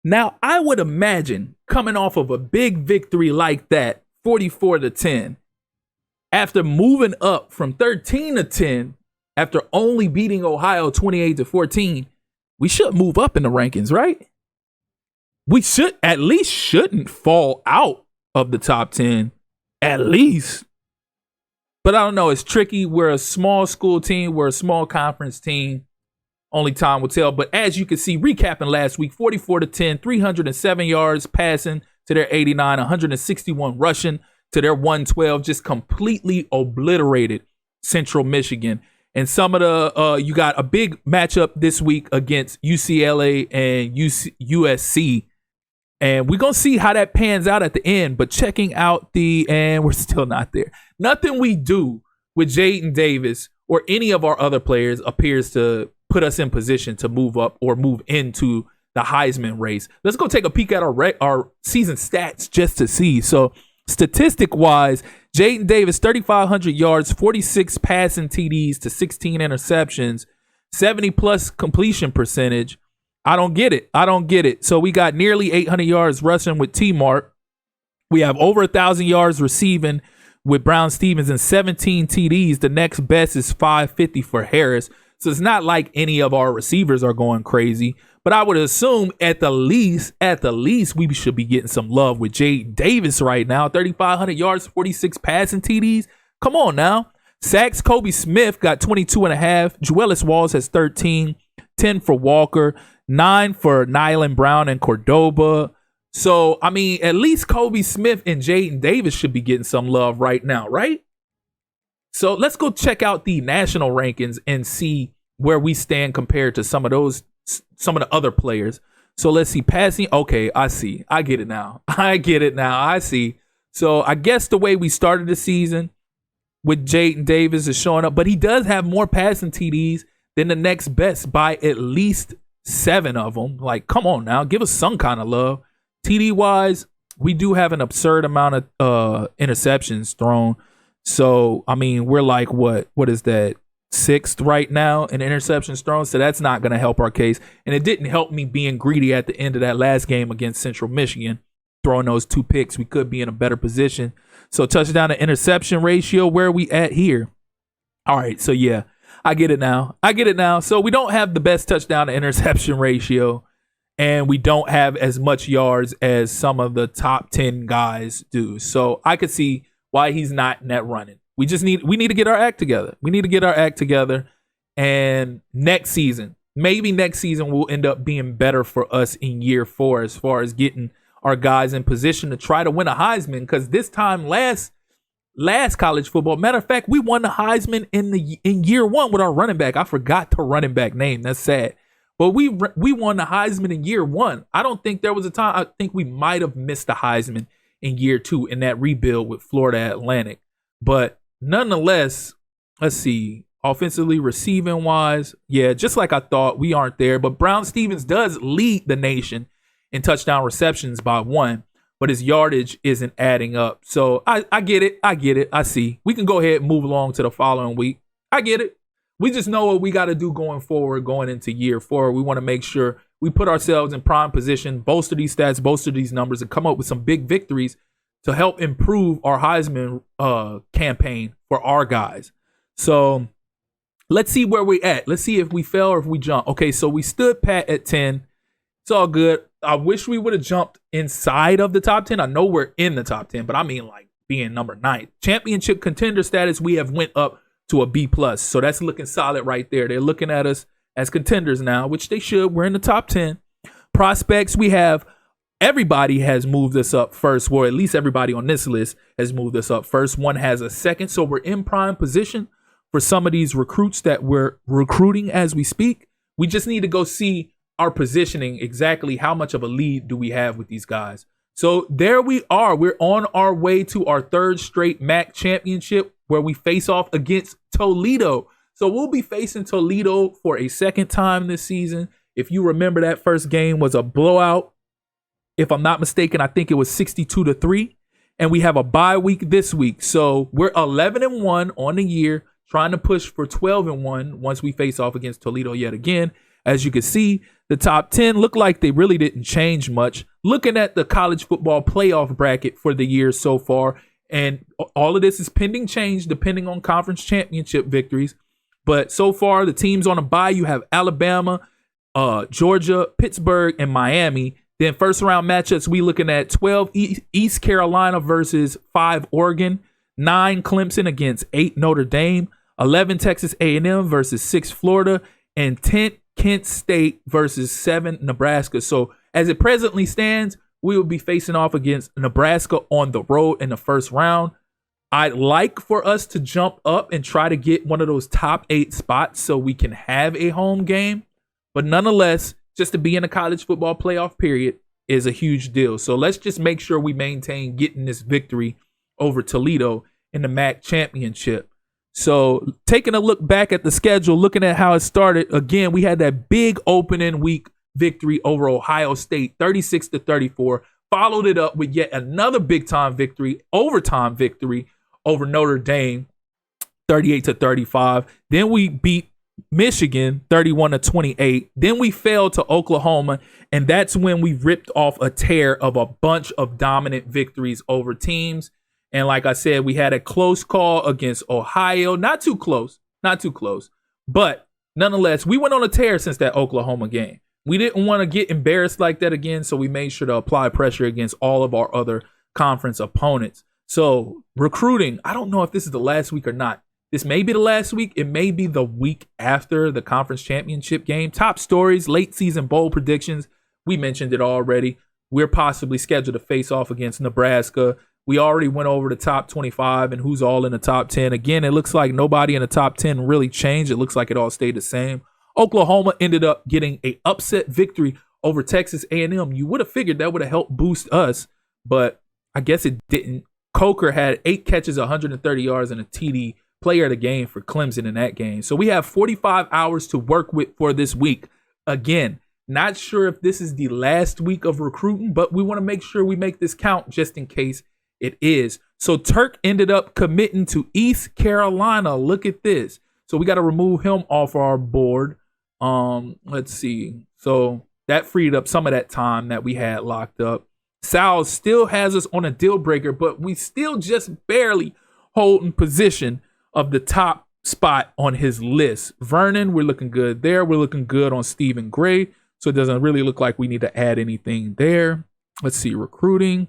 Now, I would imagine coming off of a big victory like that, 44-10, after moving up from 13-10, after only beating Ohio 28-14, we should move up in the rankings, right? We should at least shouldn't fall out of the top 10, at least. But I don't know. It's tricky. We're a small school team. We're a small conference team. Only time will tell. But as you can see, recapping last week, 44-10, 307 yards passing to their 89, 161 rushing to their 112, just completely obliterated Central Michigan. And some of the, you got a big matchup this week against UCLA and USC. And we're going to see how that pans out at the end. But checking out and we're still not there. Nothing we do with Jaden Davis or any of our other players appears to put us in position to move up or move into the Heisman race. Let's go take a peek at our season stats just to see. So statistic-wise, Jaden Davis, 3,500 yards, 46 passing TDs to 16 interceptions, 70-plus completion percentage. I don't get it. So we got nearly 800 yards rushing with T-Mark. We have over 1,000 yards receiving with Brown Stevens and 17 TDs. The next best is 550 for Harris. So it's not like any of our receivers are going crazy. But I would assume at the least, we should be getting some love with Jaden Davis right now. 3,500 yards, 46 passing TDs. Come on now. Sacks, Kobe Smith got 22.5. Juelis Walls has 13. 10 for Walker. 9 for Nyland Brown and Cordoba. So, I mean, at least Kobe Smith and Jaden Davis should be getting some love right now, right? So let's go check out the national rankings and see where we stand compared to some of the other players. So let's see, passing. Okay, I see. I get it now. I see. So I guess the way we started the season with Jaden Davis is showing up, but he does have more passing TDs than the next best by at least 7 of them. Like, come on now, give us some kind of love. TD wise, we do have an absurd amount of interceptions thrown. So, I mean, we're like, what is that? 6th right now in interceptions thrown. So that's not going to help our case. And it didn't help me being greedy at the end of that last game against Central Michigan, throwing those 2 picks. We could be in a better position. So touchdown to interception ratio, where are we at here? All right. So yeah, I get it now. So we don't have the best touchdown to interception ratio, and we don't have as much yards as some of the top 10 guys do. So I could see why he's not net running. We need to get our act together. And next season will end up being better for us in year 4 as far as getting our guys in position to try to win a Heisman. Because this time last college football, matter of fact, we won the Heisman in year 1 with our running back. I forgot the running back name. That's sad. But we won the Heisman in year 1. I don't think there was a time. I think we might have missed the Heisman in year 2 in that rebuild with Florida Atlantic. But nonetheless, let's see. Offensively, receiving wise, yeah, just like I thought, we aren't there. But Brown Stevens does lead the nation in touchdown receptions by 1, but his yardage isn't adding up. So I get it. I see. We can go ahead and move along to the following week. I get it. We just know what we got to do going forward, going into year 4. We want to make sure we put ourselves in prime position, bolster these stats, bolster these numbers, and come up with some big victories to help improve our Heisman campaign for our guys. So let's see where we're at. Let's see if we fell or if we jump. Okay, so we stood pat at 10. It's all good. I wish we would have jumped inside of the top 10. I know we're in the top 10, but I mean like being number 9. Championship contender status, we have went up to a B+. So that's looking solid right there. They're looking at us as contenders now, which they should. We're in the top 10. Prospects, we have everybody has moved us up first, or at least everybody on this list has moved us up first. One has a second, so we're in prime position for some of these recruits that we're recruiting as we speak. We just need to go see our positioning, exactly how much of a lead do we have with these guys. So there we are. We're on our way to our 3rd straight MAC championship where we face off against Toledo. So we'll be facing Toledo for a second time this season. If you remember, that first game was a blowout. If I'm not mistaken, I think it was 62-3. And we have a bye week this week. So we're 11-1 on the year, trying to push for 12-1 once we face off against Toledo yet again. As you can see, the top 10 look like they really didn't change much. Looking at the college football playoff bracket for the year so far, and all of this is pending change depending on conference championship victories. But so far, the teams on a bye, you have Alabama, Georgia, Pittsburgh, and Miami. Then first round matchups, we looking at 12 East Carolina versus 5 Oregon, 9 Clemson against 8 Notre Dame, 11 Texas A&M versus 6 Florida, and 10 Kent State versus 7 Nebraska. So as it presently stands, we will be facing off against Nebraska on the road in the first round. I'd like for us to jump up and try to get one of those top 8 spots so we can have a home game. But nonetheless, just to be in a college football playoff period is a huge deal. So let's just make sure we maintain getting this victory over Toledo in the MAC championship. So taking a look back at the schedule, looking at how it started, again, we had that big opening week victory over Ohio State, 36-34, followed it up with yet another big time victory, overtime victory over Notre Dame, 38-35. Then we beat Michigan 31-28. Then we fell to Oklahoma, and that's when we ripped off a tear of a bunch of dominant victories over teams. And like I said, we had a close call against Ohio. Not too close. But nonetheless, we went on a tear since that Oklahoma game. We didn't want to get embarrassed like that again, so we made sure to apply pressure against all of our other conference opponents. So recruiting, I don't know if this is the last week or not. This may be the last week. It may be the week after the conference championship game. Top stories, late season bowl predictions. We mentioned it already. We're possibly scheduled to face off against Nebraska. We already went over the top 25 and who's all in the top 10. Again, it looks like nobody in the top 10 really changed. It looks like it all stayed the same. Oklahoma ended up getting an upset victory over Texas A&M. You would have figured that would have helped boost us, but I guess it didn't. Coker had 8 catches, 130 yards, and a TD. Player of the game for Clemson in that game. So we have 45 hours to work with for this week. Again, not sure if this is the last week of recruiting, but we want to make sure we make this count just in case it is. So Turk ended up committing to East Carolina. Look at this. So we got to remove him off our board. Let's see. So that freed up some of that time that we had locked up. Sal still has us on a deal breaker, but we still just barely holding position of the top spot on his list. Vernon, we're looking good there. We're looking good on Stephen Gray. So it doesn't really look like we need to add anything there. Let's see, recruiting.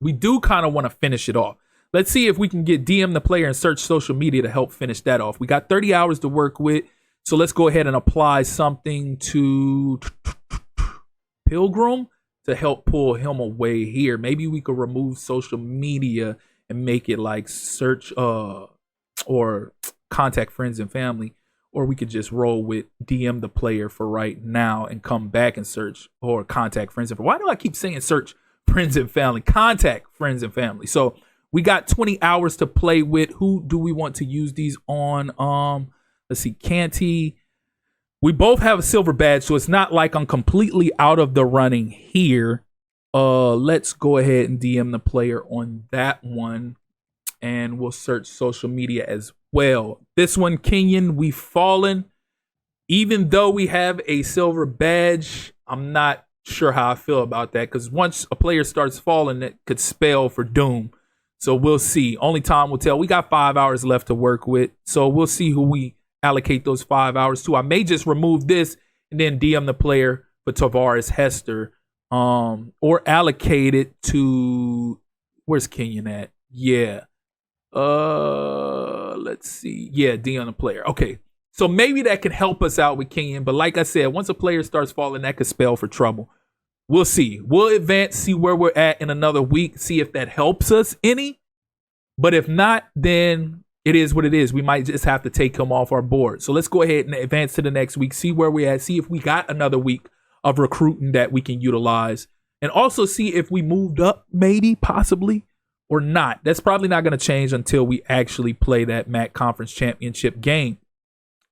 We do kind of want to finish it off. Let's see if we can get DM the player and search social media to help finish that off. We got 30 hours to work with. So let's go ahead and apply something to Pilgrim to help pull him away here. Maybe we could remove social media and make it like search or contact friends and family, or we could just roll with DM the player for right now and come back and search or contact friends and family. Why do I keep saying search friends and family? Contact friends and family. So we got 20 hours to play with. Who do we want to use these on? Let's see, Canty. We both have a silver badge, so it's not like I'm completely out of the running here. Let's go ahead and DM the player on that one. And we'll search social media as well. This one, Kenyon, we've fallen. Even though we have a silver badge, I'm not sure how I feel about that, because once a player starts falling, it could spell for doom. So we'll see. Only time will tell. We got 5 hours left to work with, so we'll see who we allocate those 5 hours to. I may just remove this and then DM the player for Tavares Hester, or allocate it to, where's Kenyon at? Yeah. Let's see. Yeah, D on the player. Okay. So maybe that can help us out with Kenyon. But like I said, once a player starts falling, that could spell for trouble. We'll see. We'll advance, see where we're at in another week, see if that helps us any. But if not, then it is what it is. We might just have to take him off our board. So let's go ahead and advance to the next week, see where we're at, see if we got another week of recruiting that we can utilize. And also see if we moved up, maybe, possibly, or not. That's probably not going to change until we actually play that MAC Conference Championship game.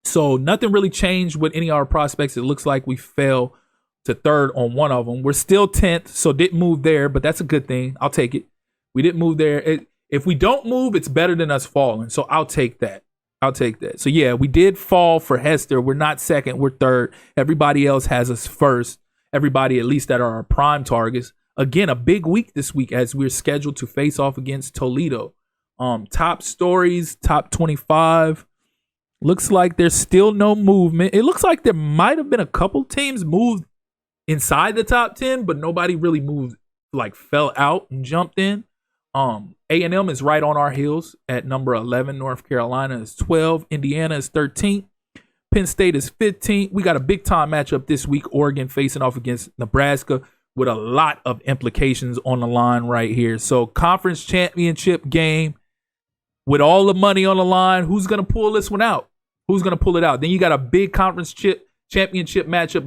So nothing really changed with any of our prospects. It looks like we fell to third on one of them. We're still 10th, so didn't move there, but that's a good thing. I'll take it. We didn't move there. If we don't move, it's better than us falling, so I'll take that. I'll take that. So yeah, we did fall for Hester. We're not second, we're third. Everybody else has us first. Everybody, at least that are our prime targets. Again, a big week this week as we're scheduled to face off against Toledo. Top stories, top 25. Looks like there's still no movement. It looks like there might have been a couple teams moved inside the top 10, but nobody really moved, like fell out and jumped in. A&M is right on our heels at number 11. North Carolina is 12. Indiana is 13. Penn State is 15. We got a big time matchup this week. Oregon facing off against Nebraska with a lot of implications on the line right here. So conference championship game with all the money on the line. Who's going to pull this one out? Who's going to pull it out? Then you got a big conference championship matchup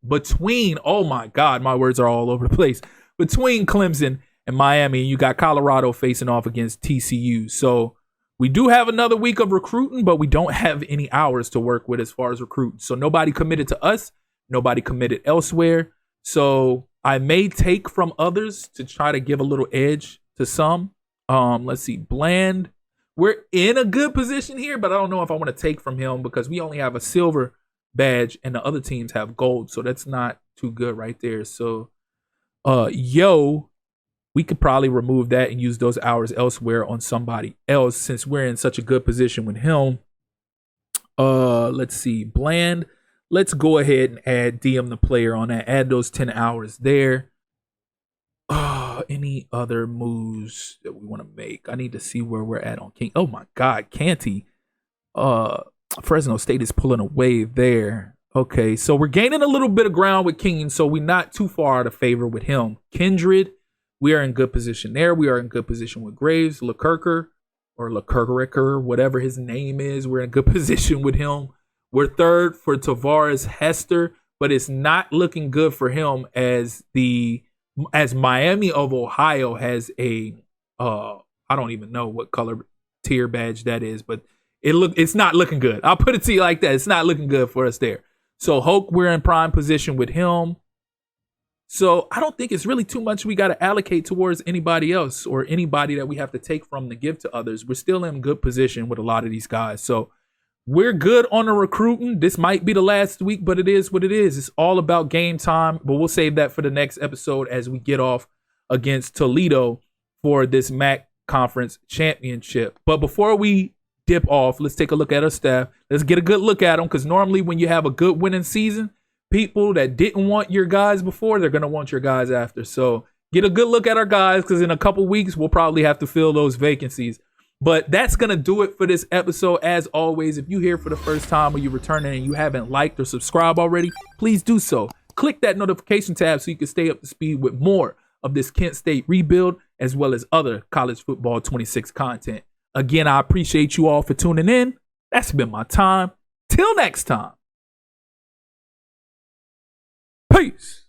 between, oh my God, my words are all over the place, between Clemson and Miami. You got Colorado facing off against TCU. So we do have another week of recruiting, but we don't have any hours to work with as far as recruiting. So nobody committed to us. Nobody committed elsewhere. So I may take from others to try to give a little edge to some. Let's see. Bland. We're in a good position here, but I don't know if I want to take from him because we only have a silver badge and the other teams have gold. So that's not too good right there. So, we could probably remove that and use those hours elsewhere on somebody else since we're in such a good position with him. Let's see. Bland. Let's go ahead and add DM the player on that. Add those 10 hours there. Any other moves that we want to make? I need to see where we're at on King. Oh my God, Canty. Fresno State is pulling away there. Okay, so we're gaining a little bit of ground with King, so we're not too far out of favor with him. Kindred, we are in good position there. We are in good position with Graves, Lecurker, whatever his name is. We're in good position with him. We're third for Tavares Hester, but it's not looking good for him as Miami of Ohio has a I don't even know what color tier badge that is, but it's not looking good. I'll put it to you like that. It's not looking good for us there. So Hoke, we're in prime position with him. So I don't think it's really too much we got to allocate towards anybody else or anybody that we have to take from to give to others. We're still in good position with a lot of these guys. So we're good on the recruiting. This might be the last week, but it is what it is. It's all about game time, but we'll save that for the next episode as we get off against Toledo for this MAC Conference Championship. But before we dip off, let's take a look at our staff. Let's get a good look at them because normally when you have a good winning season, people that didn't want your guys before, they're going to want your guys after. So get a good look at our guys because in a couple weeks, we'll probably have to fill those vacancies. But that's going to do it for this episode. As always, if you're here for the first time or you're returning and you haven't liked or subscribed already, please do so. Click that notification tab so you can stay up to speed with more of this Kent State rebuild as well as other college football 26 content. Again, I appreciate you all for tuning in. That's been my time. Till next time. Peace.